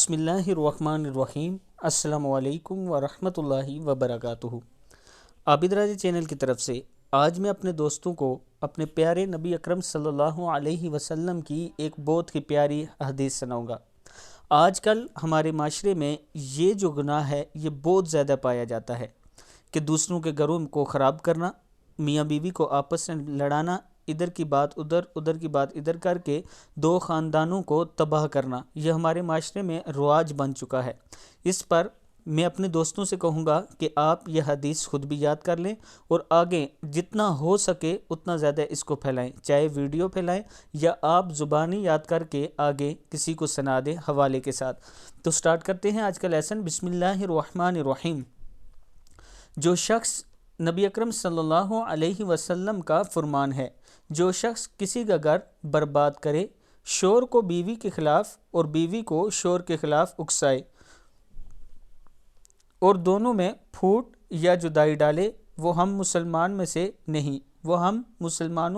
بسم اللہ الرحمن الرحیم۔ السلام علیکم ورحمۃ اللہ وبرکاتہ۔ عابد راضی چینل کی طرف سے آج میں اپنے دوستوں کو اپنے پیارے نبی اکرم صلی اللہ علیہ وسلم کی ایک بہت ہی پیاری حدیث سناؤں گا۔ آج کل ہمارے معاشرے میں یہ جو گناہ ہے یہ بہت زیادہ پایا جاتا ہے کہ دوسروں کے گھروں کو خراب کرنا، میاں بیوی کو آپس میں لڑانا، ادھر کی بات ادھر ادھر کی بات ادھر کر کے دو خاندانوں کو تباہ کرنا، یہ ہمارے معاشرے میں رواج بن چکا ہے۔ اس پر میں اپنے دوستوں سے کہوں گا کہ آپ یہ حدیث خود بھی یاد کر لیں اور آگے جتنا ہو سکے اتنا زیادہ اس کو پھیلائیں، چاہے ویڈیو پھیلائیں یا آپ زبانی یاد کر کے آگے کسی کو سنا دیں حوالے کے ساتھ۔ تو سٹارٹ کرتے ہیں آج کا لیسن۔ بسم اللہ الرحمن الرحیم۔ جو شخص نبی اکرم صلی اللہ علیہ وسلم کا فرمان ہے، جو شخص کسی کا گھر برباد کرے، شور کو بیوی کے خلاف اور بیوی کو شور کے خلاف اکسائے اور دونوں میں پھوٹ یا جدائی ڈالے، وہ ہم مسلمانوں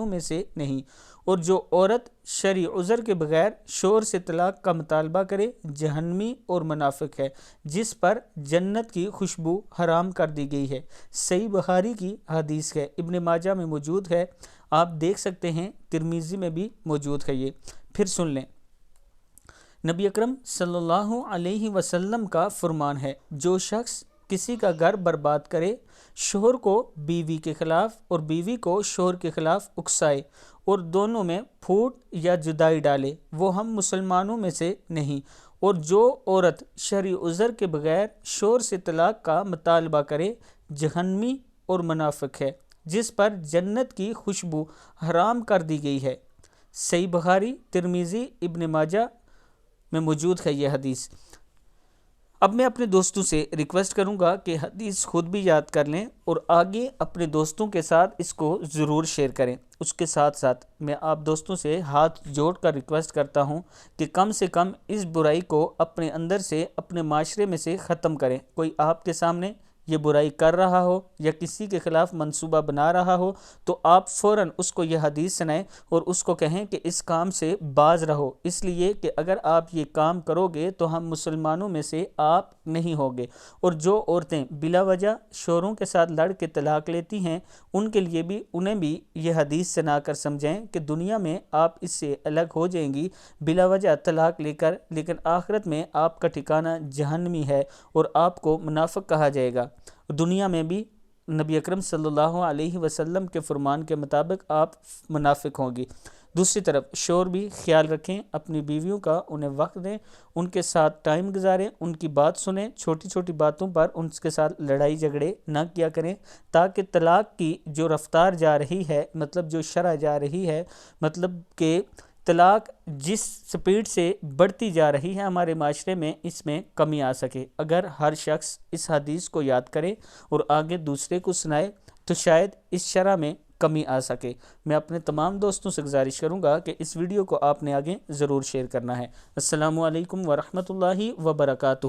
میں سے نہیں، اور جو عورت شرعی عذر کے بغیر شور سے طلاق کا مطالبہ کرے، جہنمی اور منافق ہے، جس پر جنت کی خوشبو حرام کر دی گئی ہے۔ صحیح بخاری کی حدیث ہے، ابن ماجہ میں موجود ہے، آپ دیکھ سکتے ہیں، ترمذی میں بھی موجود ہے۔ یہ پھر سن لیں، نبی اکرم صلی اللہ علیہ وسلم کا فرمان ہے، جو شخص کسی کا گھر برباد کرے، شوہر کو بیوی کے خلاف اور بیوی کو شوہر کے خلاف اکسائے اور دونوں میں پھوٹ یا جدائی ڈالے، وہ ہم مسلمانوں میں سے نہیں، اور جو عورت شرعی عذر کے بغیر شوہر سے طلاق کا مطالبہ کرے، جہنمی اور منافق ہے، جس پر جنت کی خوشبو حرام کر دی گئی ہے۔ صحیح بخاری، ترمذی، ابن ماجہ میں موجود ہے یہ حدیث۔ اب میں اپنے دوستوں سے ریکویسٹ کروں گا کہ حدیث خود بھی یاد کر لیں اور آگے اپنے دوستوں کے ساتھ اس کو ضرور شیئر کریں۔ اس کے ساتھ ساتھ میں آپ دوستوں سے ہاتھ جوڑ کر ریکویسٹ کرتا ہوں کہ کم سے کم اس برائی کو اپنے اندر سے، اپنے معاشرے میں سے ختم کریں۔ کوئی آپ کے سامنے یہ برائی کر رہا ہو یا کسی کے خلاف منصوبہ بنا رہا ہو تو آپ فوراً اس کو یہ حدیث سنائیں اور اس کو کہیں کہ اس کام سے باز رہو، اس لیے کہ اگر آپ یہ کام کرو گے تو ہم مسلمانوں میں سے آپ نہیں ہوگے۔ اور جو عورتیں بلا وجہ شوہروں کے ساتھ لڑ کے طلاق لیتی ہیں، انہیں بھی یہ حدیث سنا کر سمجھائیں کہ دنیا میں آپ اس سے الگ ہو جائیں گی بلا وجہ طلاق لے کر، لیکن آخرت میں آپ کا ٹھکانہ جہنمی ہے اور آپ کو منافق کہا جائے گا۔ دنیا میں بھی نبی اکرم صلی اللہ علیہ وسلم کے فرمان کے مطابق آپ منافق ہوں گی۔ دوسری طرف شوہر بھی خیال رکھیں، اپنی بیویوں کا انہیں وقت دیں، ان کے ساتھ ٹائم گزاریں، ان کی بات سنیں، چھوٹی چھوٹی باتوں پر ان کے ساتھ لڑائی جھگڑے نہ کیا کریں، تاکہ طلاق کی جو رفتار جا رہی ہے، مطلب جو شرح جا رہی ہے، مطلب کہ طلاق جس سپیڈ سے بڑھتی جا رہی ہے ہمارے معاشرے میں، اس میں کمی آ سکے۔ اگر ہر شخص اس حدیث کو یاد کرے اور آگے دوسرے کو سنائے تو شاید اس شرح میں کمی آ سکے۔ میں اپنے تمام دوستوں سے گزارش کروں گا کہ اس ویڈیو کو آپ نے آگے ضرور شیئر کرنا ہے۔ السلام علیکم ورحمۃ اللہ وبرکاتہ۔